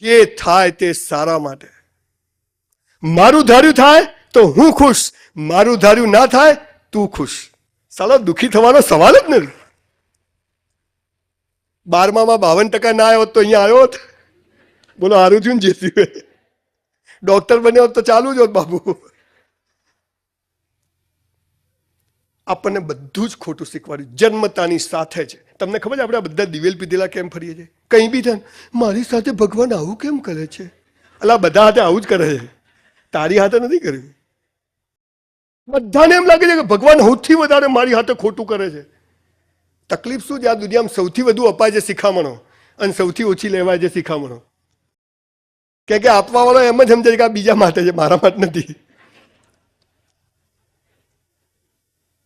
જે થાય તે સારા માટે. મારું ધાર્યું થાય તો હું ખુશ, મારું ધાર્યું ના થાય તું ખુશ. સાલો દુઃખી થવાનો સવાલ જ નથી. 12માં 52% ના આવ્યો તો અહીંયા આવ્યો હોત. બોલો હારું થયું ને જે થયું. ડોક્ટર બન્યો હોત તો ચાલુ જ હોત બાબુ. આપણને બધું જ ખોટું શીખવાડ્યું જન્મતાની સાથે જ. તમને ખબર છે આપણે બધા દિવેલ પીધેલા કેમ ફરીએ છીએ? કંઈ બી થાય મારી સાથે ભગવાન આવું કેમ કરે છે? અલા બધા હાથે આવું જ કરે છે, તારી હાથે નથી કર્યું. બધાને એમ લાગે છે કે ભગવાન સૌથી વધારે મારી હાથે ખોટું કરે છે. તકલીફ શું છે? આ દુનિયામાં સૌથી વધુ અપાય છે શિખામણો અને સૌથી ઓછી લેવાય છે શિખામણો. કે આપવા વાળો એમ જ સમજે કે આ બીજા માટે છે, મારા માટે નથી.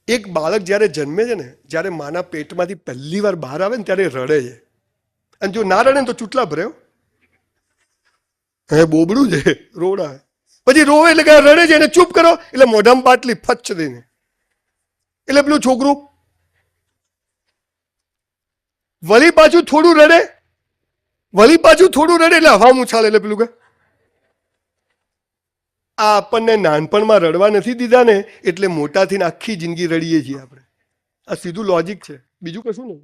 એક બાળક જ્યારે જન્મે છે ને, જ્યારે માના પેટમાંથી પહેલી વાર બહાર આવે ને ત્યારે રડે છે. અને જો ના રડે ને તો ચૂંટલા ભરે. હે બોબડું છે, રોડા. પછી રોવે એટલે કે રડે છે એને ચૂપ કરો એટલે મોઢામાં બાટલી ફચ દઈને. એટલે પેલું છોકરું વળી પાછું થોડું રડે, વળી પાછું થોડું રડે એટલે હવા ઉછાળે. એટલે પેલું કે આ આપણને નાનપણમાં રડવા નથી દીધા ને એટલે મોટાથી આખી જિંદગી રડીએ છીએ આપણે. આ સીધું લોજિક છે, બીજું કશું નહીં.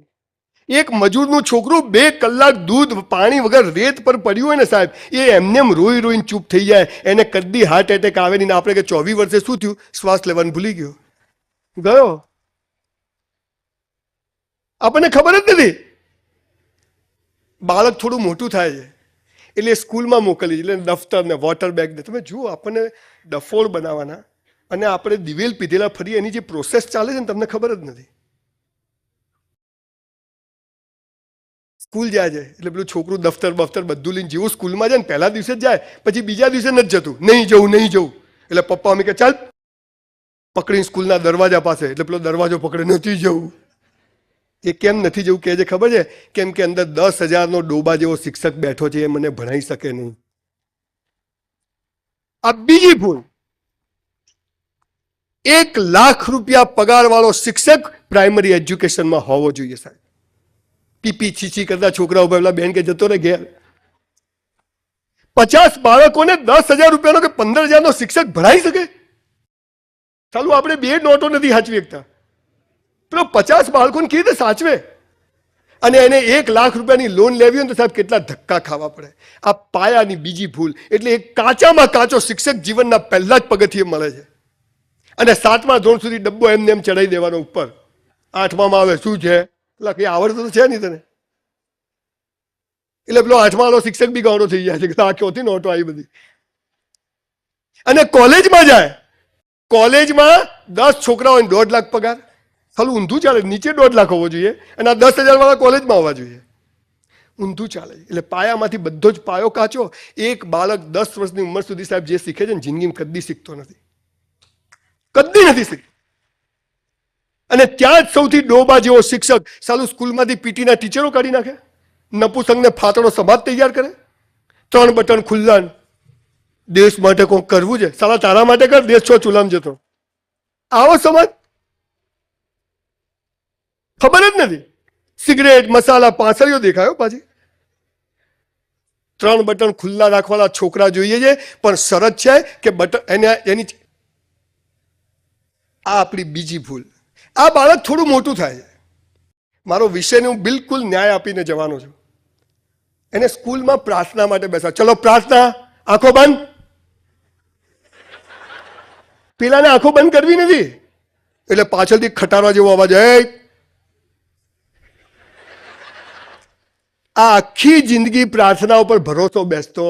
એક મજૂરનું છોકરું 2 કલાક દૂધ પાણી વગર રેત પર પડ્યું હોય ને સાહેબ, એ એમને રોઈ રોઈને ચૂપ થઈ જાય. એને કદી હાર્ટ એટેક આવે નહીં. આપણે કે 24 વર્ષે શું થયું? શ્વાસ લેવાનું ભૂલી ગયો. આપણને ખબર જ નથી. બાળક થોડું મોટું થાય છે એટલે સ્કૂલમાં મોકલી, એટલે દફતર ને વોટર બેગ ને. તમે જુઓ આપણને ડફોળ બનાવવાના અને આપણે દિવેલ પીધેલા ફરી એની જે પ્રોસેસ ચાલે છે ને તમને ખબર જ નથી. સ્કૂલ જાય છે એટલે પેલું છોકરું દફતર બફતર બધું લઈને જેવું સ્કૂલમાં જાય ને પહેલા દિવસે જ જાય, પછી બીજા દિવસે નથી જતું. નહીં જવું. એટલે પપ્પા અમે કે ચાલ પકડીને સ્કૂલના દરવાજા પાસે. એટલે પેલો દરવાજો પકડે, નથી જવું. એ કેમ નથી જવું કહે છે ખબર છે? કેમ કે અંદર 10,000નો ડોબા જેવો શિક્ષક બેઠો છે, એ મને ભણાવી શકે નહીં. આ બીજી ભૂલ. 1 લાખ રૂપિયા પગાર વાળો શિક્ષક પ્રાઇમરી એજ્યુકેશનમાં હોવો જોઈએ સાહેબ. પીપી છીછી કરતા છોકરાઓ પેલા બેન કે જતો રહે ઘેર. 50 બાળકોને 10,000 રૂપિયાનો કે 15,000નો શિક્ષક ભણાવી શકે? ચાલુ આપણે 2 નોટો નથી સાચવી શકતા, પેલો 50 બાળકોને કેવી રીતે સાચવે? અને એને 1 લાખ રૂપિયાની લોન લેવી હોય તો સાહેબ કેટલા ધક્કા ખાવા પડે. આ પાયાની બીજી ભૂલ. એટલે એક કાચામાં કાચો શિક્ષક જીવનના પહેલા જ પગથિયે મળે છે અને 7મા ધોરણ સુધી ડબ્બો એમને એમ ચડાવી દેવાનો ઉપર. 8મામાં આવે શું છે એટલે કઈ આવડતું તો છે નહીં તને. એટલે પેલો 8મા વાળો શિક્ષક બી ગાવડો થઈ જાય છે કે આ ક્યાંથી નોટો આવી બધી. અને કોલેજમાં જાય, કોલેજમાં 10 છોકરાઓ 1.5 લાખ પગાર. ખાલી ઊંધું ચાલે. નીચે 1.5 લાખ હોવો જોઈએ અને આ 10,000 વાળા કોલેજમાં હોવા જોઈએ. ઊંધું ચાલે. એટલે પાયામાંથી બધો જ પાયો કાચો. એક બાળક 10 વર્ષની ઉંમર સુધી સાહેબ જે શીખે છે ને જિંદગીમાં કદી શીખતો નથી, કદી નથી શીખતો. અને ત્યાં જ સૌથી ડોબા જેવો શિક્ષક સાલું સ્કૂલમાંથી પીટીના ટીચરો કાઢી નાખે, નપુસંગને ફાતડો સમાજ તૈયાર કરે, 3 બટન ખુલ્લા. દેશ માટે કોક કરવું છે, સાલા તારા માટે કર, દેશ છો ચૂલામ જતો. આવો સમાજ ખબર જ નથી. સિગરેટ મસાલા પાંસળીઓ દેખાયો પાછી. 3 બટન ખુલ્લા રાખવાના છોકરા જોઈએ છે, પણ શરત છે કે બટન એની. આ આપણી બીજી ભૂલ. આ બાળક થોડું મોટું થાય છે, મારો વિષયને હું બિલકુલ ન્યાય આપીને જવાનો છું. એને સ્કૂલમાં પ્રાર્થના માટે બેસા. ચલો પ્રાર્થના, આંખો બંધ. પેલાને આંખો બંધ કરવી નથી એટલે પાછળથી ખટારા જેવો અવાજ. આ આખી જિંદગી પ્રાર્થના ઉપર ભરોસો બેસતો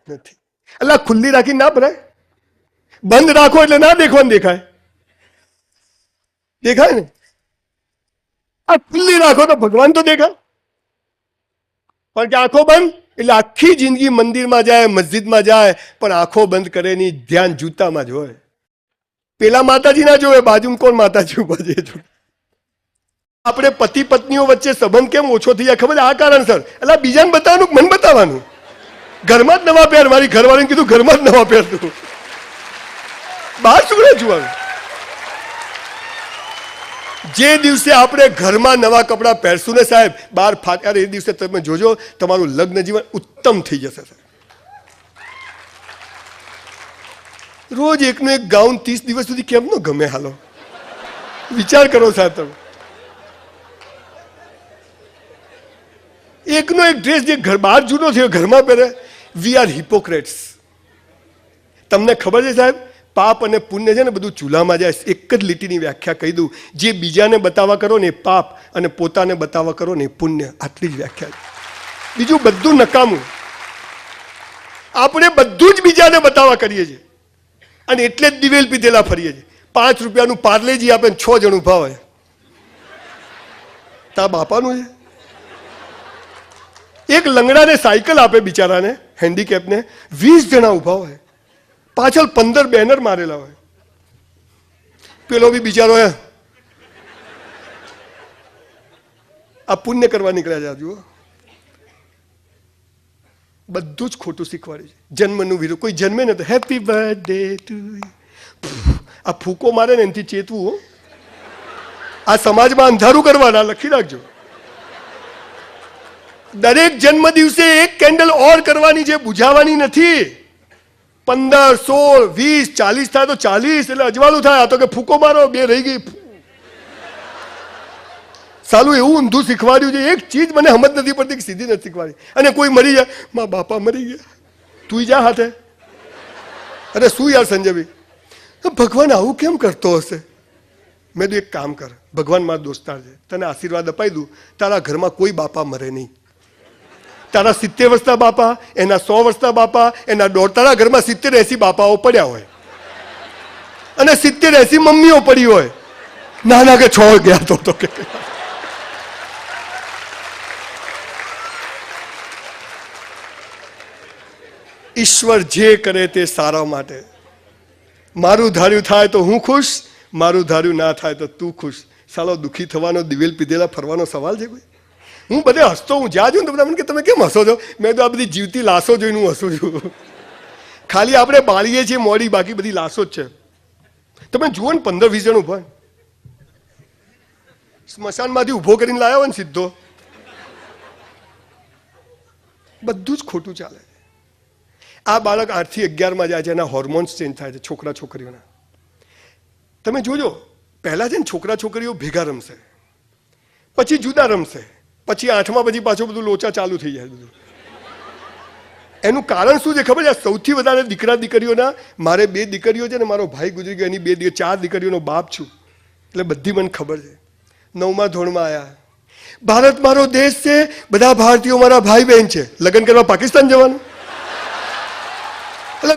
નથી. એટલે ખુલ્લી રાખી ના ભરાય. બંધ રાખો એટલે ના દેખવાનું દેખાય. દેખાય ને? આ ખુલ્લી રાખો તો ભગવાન તો દેખાય. પણ કે આંખો બંધ એટલે આખી જિંદગી મંદિરમાં જાય, મસ્જિદમાં જાય, પણ આંખો બંધ કરે નહીં, ધ્યાન જૂતામાં જ હોય. પેલા માતાજી ના જોવે, બાજુમાં કોણ માતાજી ઉભા છે. આપણે પતિ પત્નીઓ વચ્ચે સંબંધ કેમ ઓછો થઈ જાય ખબર? આ કારણસર. એટલે બીજાને બતાવવાનું, મન બતાવવાનું. ઘરમાં જ નવા પહેર. મારી ઘરવાળીને કીધું ઘરમાં જ નવા પહેર તું, બહાર શું જોવાનું. જે દિવસે આપણે ઘરમાં નવા કપડાં પહેરશું ને સાહેબ, બહાર ફાટ્યા એ દિવસે તમે જોજો તમારું લગ્ન જીવન ઉત્તમ થઈ જશે સાહેબ. રોજ એકનું એક ગાઉન 30 દિવસ સુધી કેમ ન ગમે? હાલો વિચાર કરો સાહેબ તમે. એકનો એક ડ્રેસ જે ઘર બહાર જૂનો થયો ઘરમાં પહેરે. We are hypocrites. તમને ખબર છે સાહેબ, પાપ અને પુણ્ય છે ને બધું ચૂલામાં જાય. એક જ લીટીની વ્યાખ્યા કહી દઉં, જે બીજાને બતાવવા કરો ને એ પાપ, અને પોતાને બતાવવા કરો ને એ પુણ્ય. આટલી જ વ્યાખ્યા. બીજું બધું નકામું. આપણે બધું જ બીજાને બતાવવા કરીએ છીએ અને એટલે જ દિવેલ પીધેલા ફરીએ છીએ. 5 રૂપિયાનું પાર્લેજી આપે 6 જણ ઉભા હોય. તા બાપાનું છે. એક લંગડાને સાયકલ આપે બિચારાને, હેન્ડીકેપને, 20 જણા ઉભા હોય. પાછળ 15 બેનર મારેલા હોય. પેલો બી બિચારો આ પુણ્ય કરવા નીકળ્યા છે. જુઓ, બધું જ ખોટું શીખવાડ્યું છે. જન્મનું વિરોધ. કોઈ જન્મે ને તો હેપી બર્થડે ટુ યુ, આ ફૂકો મારે ને એનાથી ચેતવું. આ સમાજમાં અંધારું કરવાના, લખી રાખજો. દરેક જન્મ દિવસે એક કેન્ડલ ઓર કરવાની છે, બુઝાવવાની નથી. 15, 16, 20, 40 થાય તો 40, એટલે અજવાળું થાય. આ તો કે ફૂકો મારો, 2 રહી ગઈ. સાલું એવું ઊંધું શીખવાડ્યું છે. એક ચીજ મને સમજ નથી પડતી કે સીધી નથી શીખવાડી. અને કોઈ મરી જાય, મારા બાપા મરી ગયા, તું જા હાથે. અરે શું યાર સંજયભાઈ, ભગવાન આવું કેમ કરતો હશે? મેં તો એક કામ કર, ભગવાન મારા દોસ્તાર છે, તને આશીર્વાદ અપાઈ દઉં, તારા ઘરમાં કોઈ બાપા મરે નહીં. તારા 70 વર્ષના બાપા, એના 100 વર્ષના બાપા, એના દોઢ, તારા ઘરમાં 70-80 બાપાઓ પડ્યા હોય અને 70-80 મમ્મીઓ પડી હોય. ના કે 6 ગયા તો કે ઈશ્વર જે કરે તે સારા માટે. મારું ધાર્યું થાય તો હું ખુશ, મારું ધાર્યું ના થાય તો તું ખુશ. સાલો દુઃખી થવાનો, દિવેલ પીધેલા ફરવાનો સવાલ છે કોઈ? હું બધે હસતો, હું જ્યાં જોઉં તો બધા મને કે તમે કેમ હસો છો? મેં તો આ બધી જીવતી લાશો જોઈને હું હસું છું. ખાલી આપણે બાળીએ છીએ મોડી, બાકી બધી લાશો જ છે. તમે જુઓ ને 15-20 જણ ઉભા, સ્મશાનમાંથી ઉભો કરીને લાવ્યો હોય ને સીધો. બધું જ ખોટું ચાલે. આ બાળક 8 થી 11માં જાય છે, એના હોર્મોન્સ ચેન્જ થાય છે છોકરા છોકરીઓના. તમે જોજો, પહેલા છે ને છોકરા છોકરીઓ ભેગા રમશે, પછી જુદા રમશે, પછી 8મા પછી પાછું બધું લોચા ચાલુ થઈ જાય બધું. એનું કારણ શું છે ખબર છે? સૌથી વધારે દીકરા દીકરીઓના, મારે 2 દીકરીઓ છે ને, મારો ભાઈ ગુજરી ગયો, એની 4 દીકરીઓનો બાપ છું, એટલે બધી મને ખબર છે. 9મા ધોરણમાં આવ્યા. ભારત મારો દેશ છે, બધા ભારતીયો મારા ભાઈ બહેન છે. લગ્ન કરવા પાકિસ્તાન જવાનું?